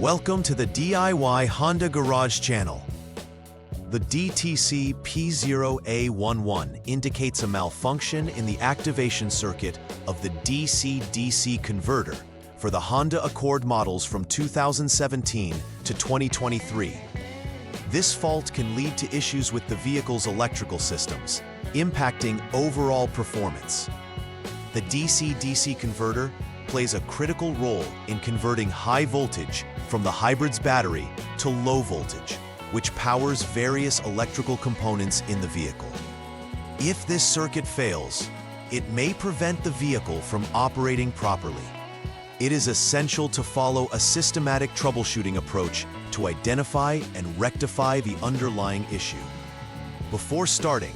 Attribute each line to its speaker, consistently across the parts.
Speaker 1: Welcome to the DIY Honda Garage channel. The DTC P0A11 indicates a malfunction in the activation circuit of the DC-DC converter for the Honda Accord models from 2017 to 2023. This fault can lead to issues with the vehicle's electrical systems, impacting overall performance. The DC-DC converter plays a critical role in converting high voltage from the hybrid's battery to low voltage, which powers various electrical components in the vehicle. If this circuit fails, it may prevent the vehicle from operating properly. It is essential to follow a systematic troubleshooting approach to identify and rectify the underlying issue. Before starting,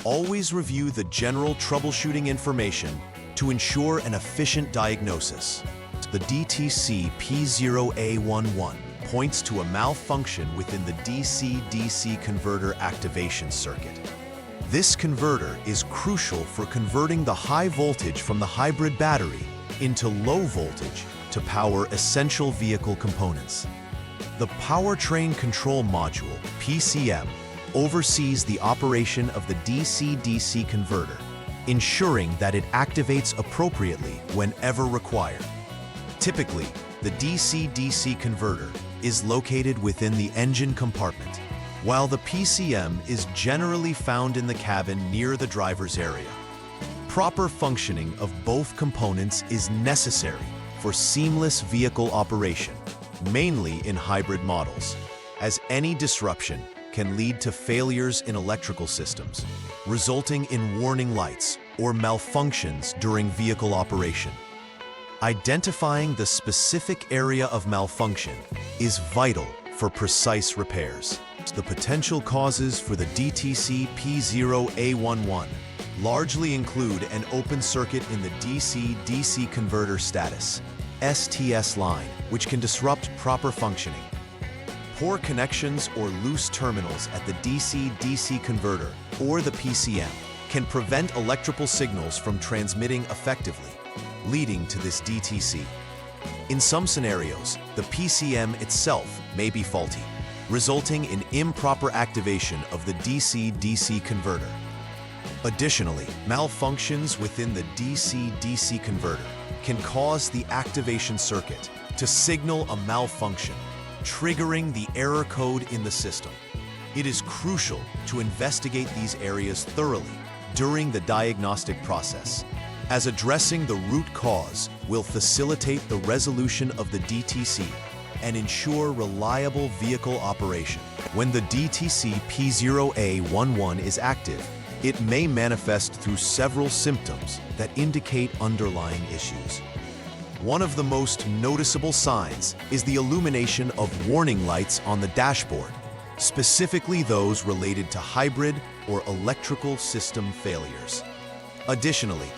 Speaker 1: always review the general troubleshooting information to ensure an efficient diagnosis. The DTC P0A11 points to a malfunction within the DC-DC converter activation circuit. This converter is crucial for converting the high voltage from the hybrid battery into low voltage to power essential vehicle components. The Powertrain Control Module, PCM, oversees the operation of the DC-DC converter, ensuring that it activates appropriately whenever required. Typically, the DC-DC converter is located within the engine compartment, while the PCM is generally found in the cabin near the driver's area. Proper functioning of both components is necessary for seamless vehicle operation, mainly in hybrid models, as any disruption can lead to failures in electrical systems, resulting in warning lights or malfunctions during vehicle operation. Identifying the specific area of malfunction is vital for precise repairs. The potential causes for the DTC P0A11 largely include an open circuit in the DC-DC converter status, STS line, which can disrupt proper functioning. Poor connections or loose terminals at the DC-DC converter or the PCM can prevent electrical signals from transmitting effectively, leading to this DTC. In some scenarios, the PCM itself may be faulty, resulting in improper activation of the DC-DC converter. Additionally, malfunctions within the DC-DC converter can cause the activation circuit to signal a malfunction, triggering the error code in the system. It is crucial to investigate these areas thoroughly during the diagnostic process, as addressing the root cause will facilitate the resolution of the DTC and ensure reliable vehicle operation. When the DTC P0A11 is active, it may manifest through several symptoms that indicate underlying issues. One of the most noticeable signs is the illumination of warning lights on the dashboard, specifically those related to hybrid or electrical system failures. Additionally,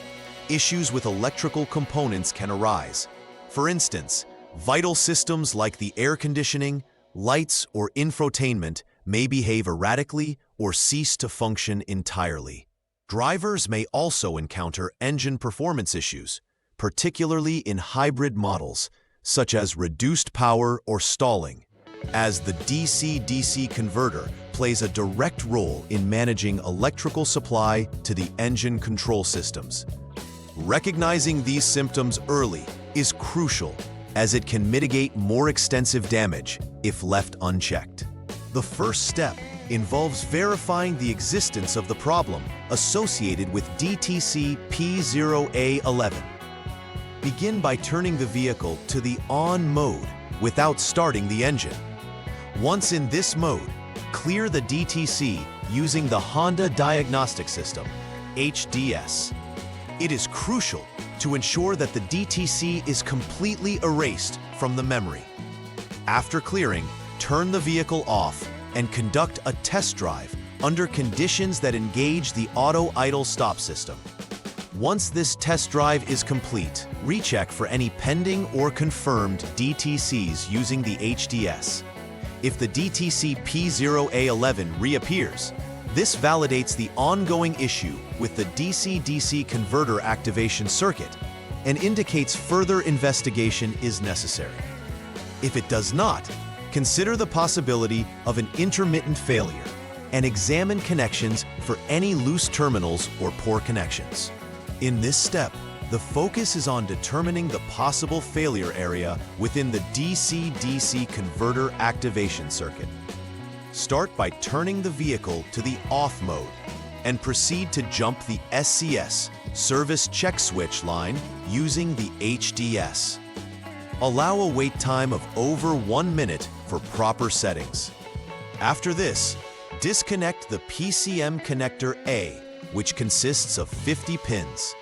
Speaker 1: issues with electrical components can arise. For instance, vital systems like the air conditioning, lights, or infotainment may behave erratically or cease to function entirely. Drivers may also encounter engine performance issues, particularly in hybrid models, such as reduced power or stalling, as the DC-DC converter plays a direct role in managing electrical supply to the engine control systems. Recognizing these symptoms early is crucial, as it can mitigate more extensive damage if left unchecked. The first step involves verifying the existence of the problem associated with DTC P0A11. Begin by turning the vehicle to the on mode without starting the engine. Once in this mode, clear the DTC using the Honda Diagnostic System, HDS. It is crucial to ensure that the DTC is completely erased from the memory. After clearing, turn the vehicle off and conduct a test drive under conditions that engage the auto idle stop system. Once this test drive is complete, recheck for any pending or confirmed DTCs using the HDS. If the DTC P0A11 reappears, this validates the ongoing issue with the DC-DC converter activation circuit and indicates further investigation is necessary. If it does not, consider the possibility of an intermittent failure and examine connections for any loose terminals or poor connections. In this step, the focus is on determining the possible failure area within the DC-DC converter activation circuit. Start by turning the vehicle to the off mode and proceed to jump the SCS service check switch line using the HDS. Allow a wait time of over 1 minute for proper settings. After this, disconnect the PCM connector A, which consists of 50 pins.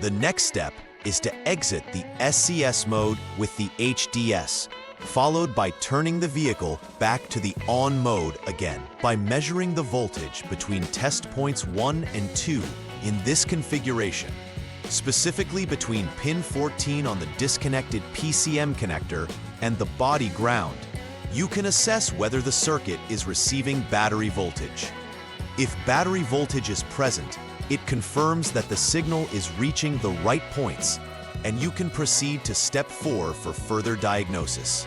Speaker 1: The next step is to exit the SCS mode with the HDS, followed by turning the vehicle back to the on mode again by measuring the voltage between test points 1 and 2 in this configuration, specifically between pin 14 on the disconnected PCM connector and the body ground. You can assess whether the circuit is receiving battery voltage. If battery voltage is present, it confirms that the signal is reaching the right points, and you can proceed to step 4 for further diagnosis.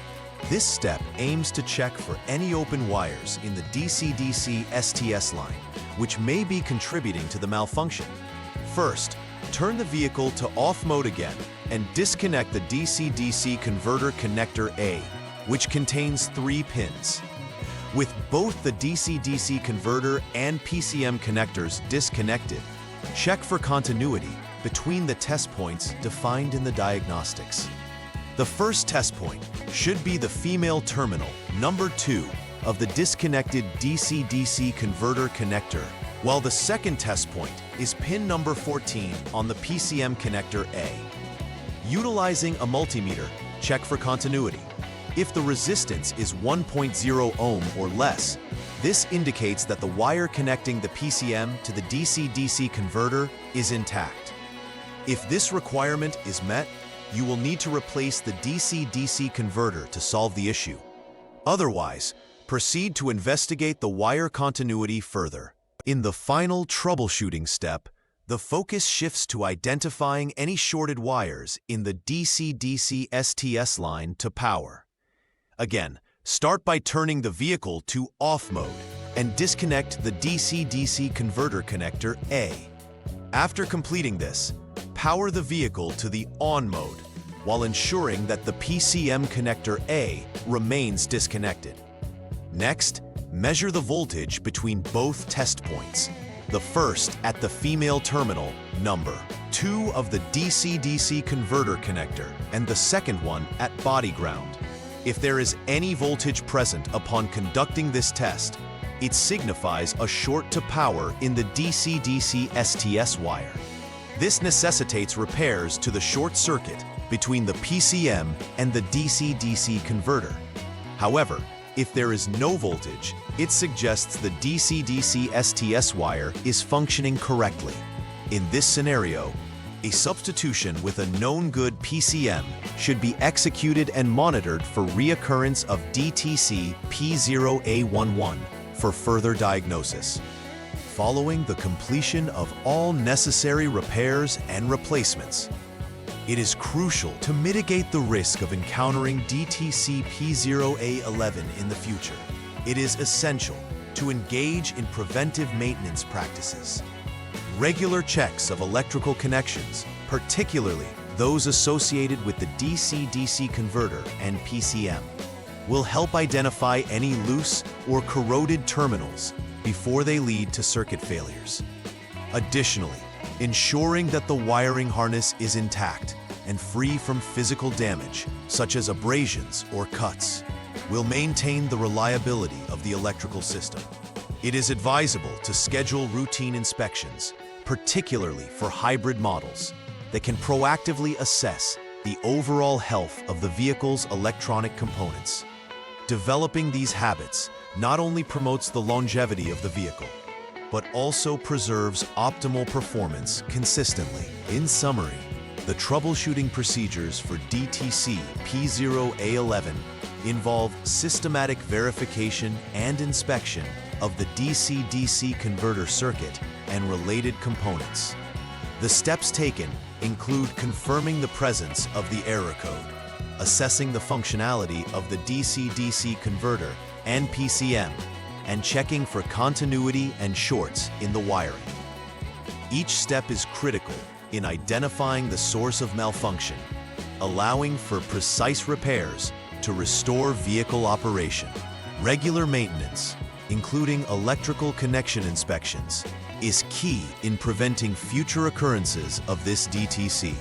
Speaker 1: This step aims to check for any open wires in the DC-DC STS line, which may be contributing to the malfunction. First, turn the vehicle to off mode again and disconnect the DC-DC converter connector A, which contains 3 pins. With both the DC-DC converter and PCM connectors disconnected, check for continuity between the test points defined in the diagnostics. The first test point should be the female terminal, number 2, of the disconnected DC-DC converter connector, while the second test point is pin number 14 on the PCM connector A. Utilizing a multimeter, check for continuity. If the resistance is 1.0 ohm or less, this indicates that the wire connecting the PCM to the DC-DC converter is intact. If this requirement is met, you will need to replace the DC-DC converter to solve the issue. Otherwise, proceed to investigate the wire continuity further. In the final troubleshooting step, the focus shifts to identifying any shorted wires in the DC-DC STS line to power. Again, start by turning the vehicle to off mode and disconnect the DC-DC converter connector A. After completing this, power the vehicle to the on mode while ensuring that the PCM connector A remains disconnected. Next, measure the voltage between both test points, the first at the female terminal, number 2 of the DC-DC converter connector, and the second one at body ground. If there is any voltage present upon conducting this test, it signifies a short to power in the DC-DC STS wire. This necessitates repairs to the short circuit between the PCM and the DC-DC converter. However, if there is no voltage, it suggests the DC-DC STS wire is functioning correctly. In this scenario, a substitution with a known good PCM should be executed and monitored for reoccurrence of DTC P0A11 for further diagnosis. Following the completion of all necessary repairs and replacements, it is crucial to mitigate the risk of encountering DTC P0A11 in the future. It is essential to engage in preventive maintenance practices. Regular checks of electrical connections, particularly those associated with the DC-DC converter and PCM, will help identify any loose or corroded terminals before they lead to circuit failures. Additionally, ensuring that the wiring harness is intact and free from physical damage, such as abrasions or cuts, will maintain the reliability of the electrical system. It is advisable to schedule routine inspections, particularly for hybrid models, that can proactively assess the overall health of the vehicle's electronic components. Developing these habits not only promotes the longevity of the vehicle, but also preserves optimal performance consistently. In summary, the troubleshooting procedures for DTC P0A11 involve systematic verification and inspection of the DC-DC converter circuit and related components. The steps taken include confirming the presence of the error code, assessing the functionality of the DC-DC converter and PCM, and checking for continuity and shorts in the wiring. Each step is critical in identifying the source of malfunction, allowing for precise repairs to restore vehicle operation. Regular maintenance, including electrical connection inspections, is key in preventing future occurrences of this DTC.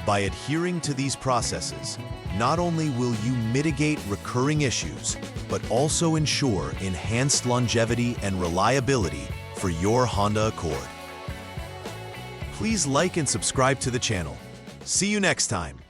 Speaker 1: By adhering to these processes, not only will you mitigate recurring issues, but also ensure enhanced longevity and reliability for your Honda Accord. Please like and subscribe to the channel. See you next time.